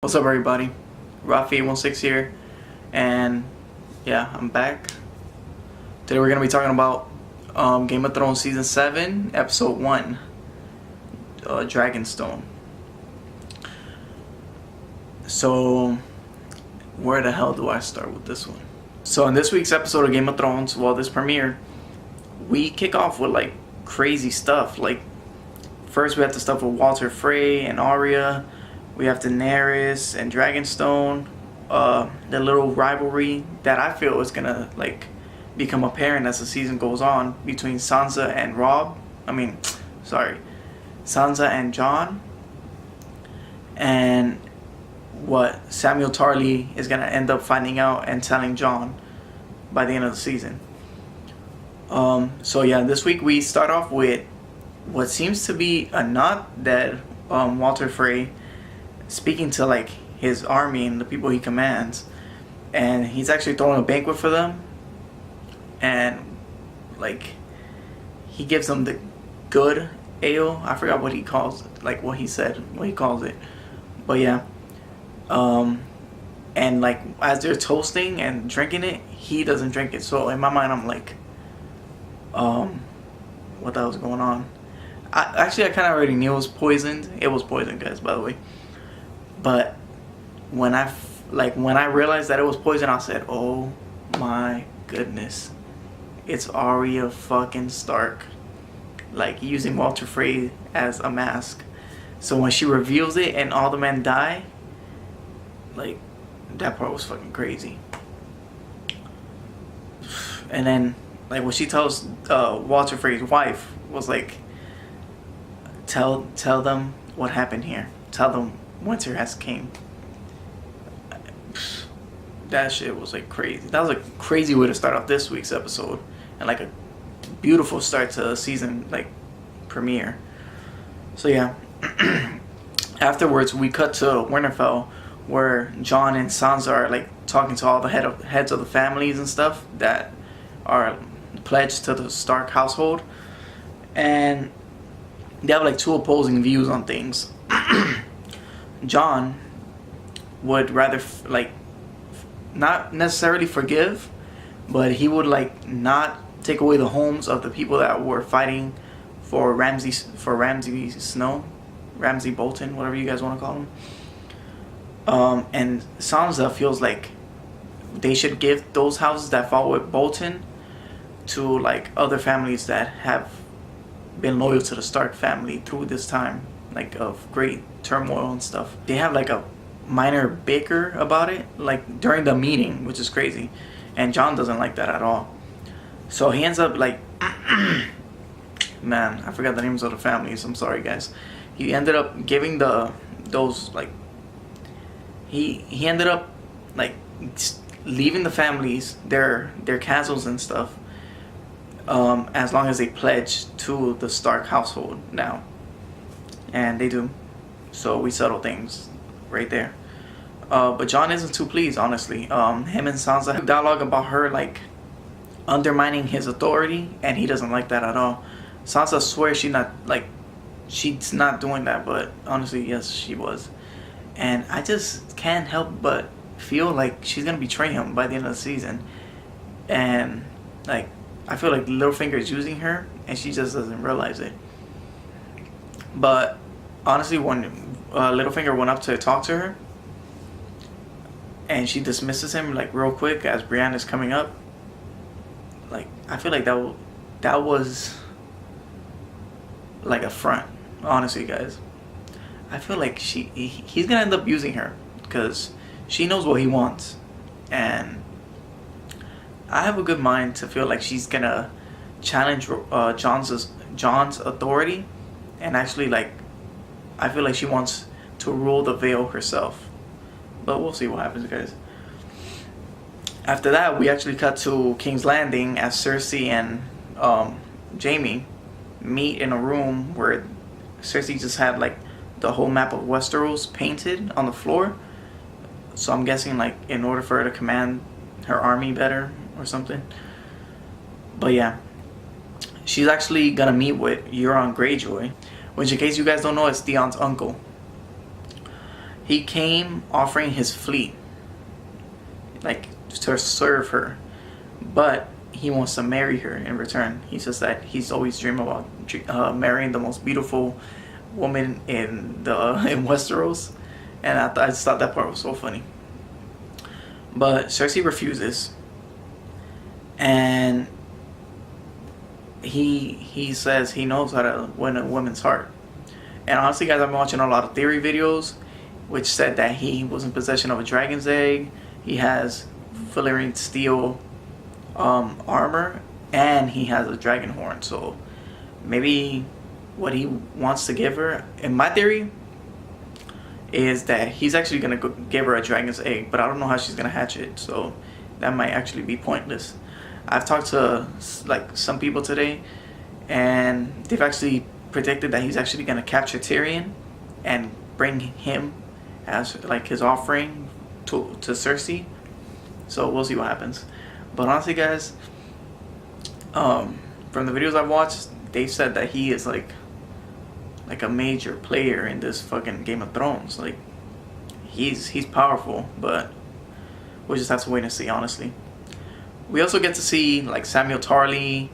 What's up, everybody? Rafi16 here, and yeah, I'm back. Today we're gonna be talking about Game of Thrones season 7, episode 1, Dragonstone. So, where the hell do I start with this one? So, in this week's episode of Game of Thrones, this premiere, we kick off with like crazy stuff. Like, first we have the stuff with Walder Frey and Arya. We have Daenerys and Dragonstone, the little rivalry that I feel is gonna like become apparent as the season goes on between Sansa and Sansa and Jon, and what Samuel Tarly is gonna end up finding out and telling Jon by the end of the season. So yeah, this week we start off with what seems to be a not dead Walder Frey, speaking to like his army and the people he commands, and he's actually throwing a banquet for them, and like he gives them the good ale. I forgot what he calls it, like what he calls it, but yeah. And like as they're toasting and drinking it, he doesn't drink it. So in my mind I'm like, what the hell's going on? I kind of already knew it was poisoned. It was poisoned, guys, by the way. But when I realized that it was poison, I said, "Oh my goodness, it's Arya fucking Stark, like using Walder Frey as a mask." So when she reveals it and all the men die, like that part was fucking crazy. And then like when she tells Walder Frey's wife was like, "Tell them what happened here. Tell them winter has came." That shit was like crazy. That was a crazy way to start off this week's episode, and like a beautiful start to a season like premiere. So yeah. Afterwards we cut to Winterfell, where Jon and Sansa are like talking to all the heads of the families and stuff that are pledged to the Stark household, and they have like two opposing views on things. Jon would rather not necessarily forgive, but he would like not take away the homes of the people that were fighting for Ramsay Bolton, whatever you guys want to call him. And Sansa feels like they should give those houses that fought with Bolton to like other families that have been loyal to the Stark family through this time like of great turmoil and stuff. They have like a minor bicker about it like during the meeting, which is crazy, and Jon doesn't like that at all. So he ends up like man, I forgot the names of the families, I'm sorry guys. He ended up giving those like he ended up like leaving the families their castles and stuff, as long as they pledge to the Stark household now. And they do. So we settle things right there. But Jon isn't too pleased, honestly. Him and Sansa have dialogue about her like undermining his authority, and he doesn't like that at all. Sansa swears she's not doing that, but honestly, yes, she was. And I just can't help but feel like she's gonna betray him by the end of the season. And like I feel like Littlefinger is using her, and she just doesn't realize it. But honestly, when Littlefinger went up to talk to her, and she dismisses him like real quick as Brienne is coming up, like I feel like that was like a front. Honestly, guys, I feel like he's gonna end up using her because she knows what he wants, and I have a good mind to feel like she's gonna challenge Jon's authority, and actually like I feel like she wants to rule the Vale herself. But we'll see what happens, guys. After that, we actually cut to King's Landing as Cersei and Jaime meet in a room where Cersei just had like the whole map of Westeros painted on the floor. So I'm guessing like in order for her to command her army better or something. But yeah, she's actually gonna meet with Euron Greyjoy, which in case you guys don't know, is Theon's uncle. He came offering his fleet, like to serve her, but he wants to marry her in return. He says that he's always dreamed about marrying the most beautiful woman in Westeros, and I just thought that part was so funny. But Cersei refuses, and he says he knows how to win a woman's heart. And honestly, guys, I've been watching a lot of theory videos, which said that he was in possession of a dragon's egg. He has Valyrian steel armor, and he has a dragon horn. So maybe what he wants to give her, in my theory, is that he's actually gonna give her a dragon's egg, but I don't know how she's gonna hatch it. So that might actually be pointless. I've talked to like some people today, and they've actually predicted that he's actually gonna capture Tyrion and bring him as like his offering to Cersei. So we'll see what happens. But honestly, guys, from the videos I've watched, they said that he is like a major player in this fucking Game of Thrones. Like he's powerful, but we'll just have to wait and see, honestly. We also get to see like Samuel Tarly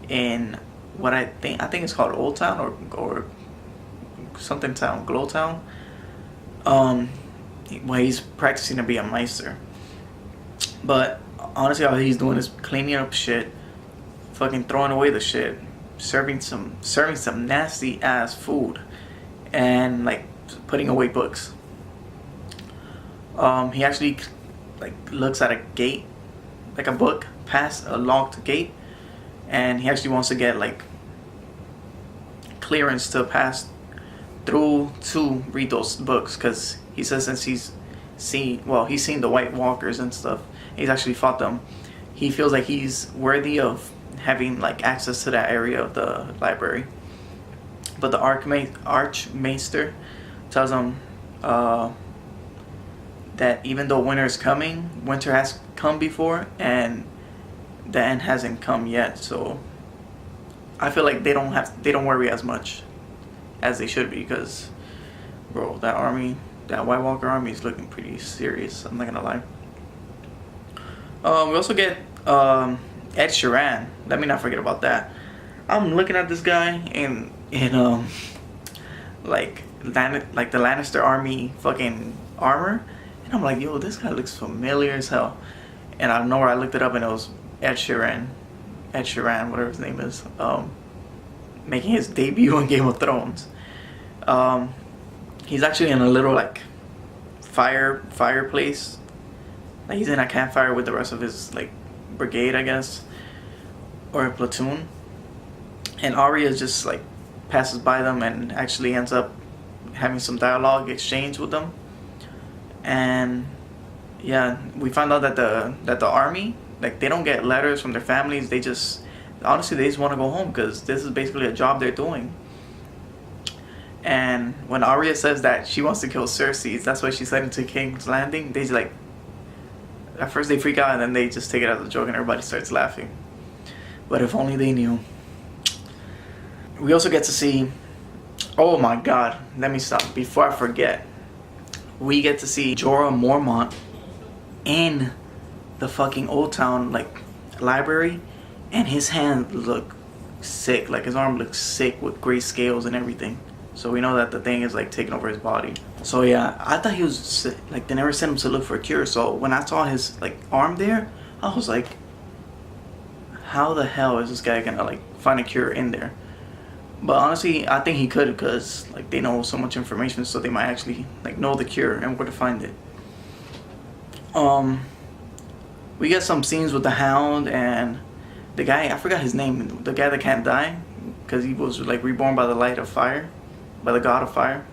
in what I think it's called Old Town or something town, Glow Town. Where he's practicing to be a Maester. But honestly, all he's doing is cleaning up shit, fucking throwing away the shit, serving some nasty ass food, and like putting away books. He actually like looks at a gate, like a book past a locked gate, and he actually wants to get like clearance to pass through to read those books, because he says since he's seen the White Walkers and stuff, he's actually fought them, he feels like he's worthy of having like access to that area of the library. But the Archmaester tells him that even though winter is coming, winter has come before and the end hasn't come yet. So I feel like they don't worry as much as they should be, because bro, that White Walker army is looking pretty serious, I'm not gonna lie. We also get Ed Sheeran. Let me not forget about that. I'm looking at this guy in like the Lannister army fucking armor, and I'm like, yo, this guy looks familiar as hell. And out of nowhere, I looked it up, and it was Ed Sheeran, whatever his name is, making his debut in Game of Thrones. He's actually in a little like fireplace. Like he's in a campfire with the rest of his like brigade, I guess, or a platoon. And Arya just like passes by them and actually ends up having some dialogue exchange with them. And yeah, we found out that the army, like, they don't get letters from their families. They just want to go home, because this is basically a job they're doing. And when Arya says that she wants to kill Cersei, that's why she's heading to King's Landing, they like, at first they freak out, and then they just take it as a joke, and everybody starts laughing. But if only they knew. We also get to see, oh my god, let me stop before I forget. We get to see Jorah Mormont in the fucking Old Town like library, and his hand look sick, like his arm looks sick with gray scales and everything. So we know that the thing is like taking over his body. So yeah, I thought he was sick. Like they never sent him to look for a cure. So when I saw his like arm there, I was like, how the hell is this guy gonna like find a cure in there? But honestly, I think he could, because like they know so much information, so they might actually like know the cure and where to find it. We get some scenes with the Hound and the guy, I forgot his name, the guy that can't die because he was like reborn by the light of fire, by the god of fire,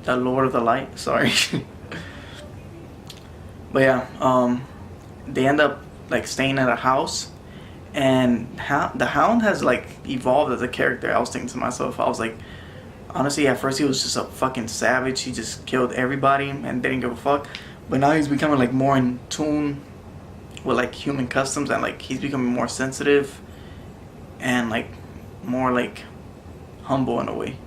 the Lord of the Light, sorry. But yeah, they end up like staying at a house, and the Hound has like evolved as a character. I was thinking to myself, I was like, honestly, at first he was just a fucking savage. He just killed everybody and didn't give a fuck. But now he's becoming like more in tune with like human customs, and like he's becoming more sensitive and like more like humble in a way.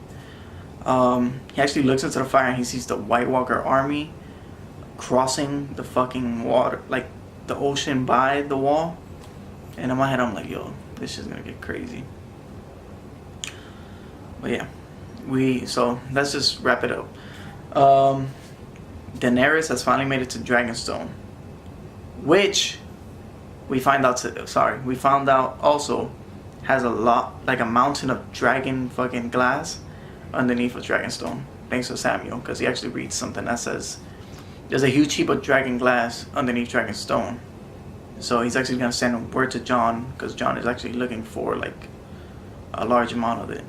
He actually looks into the fire and he sees the White Walker army crossing the fucking water, like the ocean by the wall. And in my head, I'm like, yo, this shit's gonna get crazy. But yeah, so let's just wrap it up. Daenerys has finally made it to Dragonstone, which we found out also has a lot, like a mountain of dragon fucking glass underneath of Dragonstone. Thanks to Samuel, because he actually reads something that says there's a huge heap of dragon glass underneath Dragonstone. So he's actually gonna send word to Jon, because Jon is actually looking for like a large amount of it.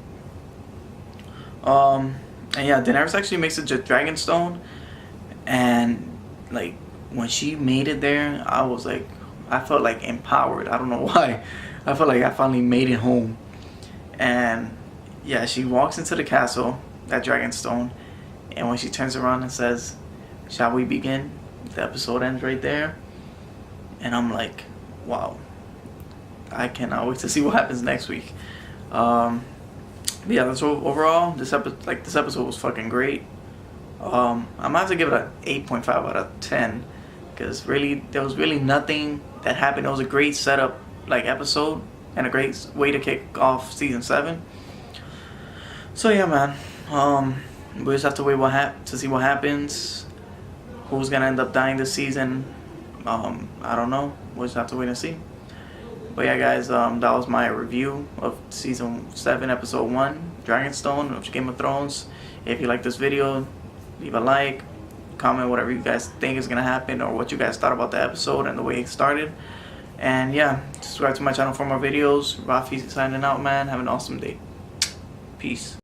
And yeah, Daenerys actually makes it to Dragonstone, and like when she made it there, I felt like empowered. I don't know why. I felt like I finally made it home. And yeah, she walks into the castle at Dragonstone, and when she turns around and says, "Shall we begin?" the episode ends right there. And I'm like, wow, I cannot wait to see what happens next week. Yeah, so overall, this episode was fucking great. I'm gonna have to give it an 8.5 out of 10, because really there was really nothing that happened. It was a great setup episode and a great way to kick off season 7. So yeah, man, we just have to wait to see what happens. Who's gonna end up dying this season? I don't know. We'll just have to wait and see. But yeah, guys, that was my review of season 7, episode 1, Dragonstone of Game of Thrones. If you like this video, leave a like, comment whatever you guys think is gonna happen, or what you guys thought about the episode and the way it started. And yeah, subscribe to my channel for more videos. Rafi signing out, man. Have an awesome day. Peace.